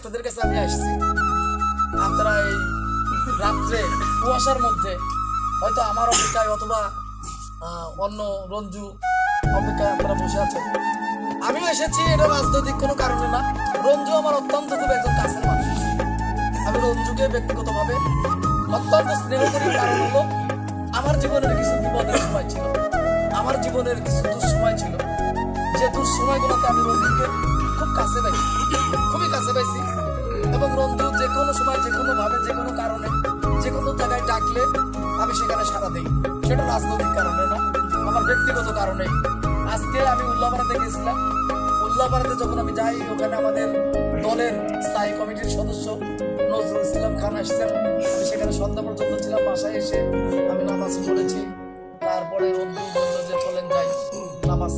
আপনাদের কাছে আমি আসছি, আপনারা এই রাত্রে কুয়াশার মধ্যে হয়তো আমার অপেক্ষায় অথবা অন্য রঞ্জু অপেক্ষায় আপনারা বসে আছেন। আমিও এসেছি এটা রাজনৈতিক কোনো কারণে না। রঞ্জু আমার অত্যন্ত খুব একজন কাছের মানুষ। আমি রঞ্জুকে ব্যক্তিগতভাবে অত্যন্ত স্নেহ করি। কারণ হলো আমার জীবনের কিছু বিপদের সময় ছিল, আমার জীবনের কিছু দুঃসময় ছিল, যে দুঃসময়গুলোতে আমি রঞ্জুকে খুব কাছে পাইছি, খুবই কাছে পাইছি। এবং রঞ্জু যে কোনো সময় যে কোনোভাবে যে কোনো কারণে যে কোনো জায়গায় ডাকলে আমি সেখানে সাড়া দিই। সেটা রাজনৈতিক কারণে না, আমার ব্যক্তিগত কারণে। আজকে আমি উল্লাপাড়াতে গেছিলাম। উল্লাপাড়াতে যখন আমি যাই, ওখানে আমাদের দলের স্থায়ী কমিটির সদস্য নজরুল ইসলাম খান আসছেন। আমি সেখানে সন্ধ্যা পর্যন্ত ছিলাম। বাসায় এসে আমি নামাজ পড়েছি। তারপরে রঞ্জু বলল যে চলেন যাই নামাজ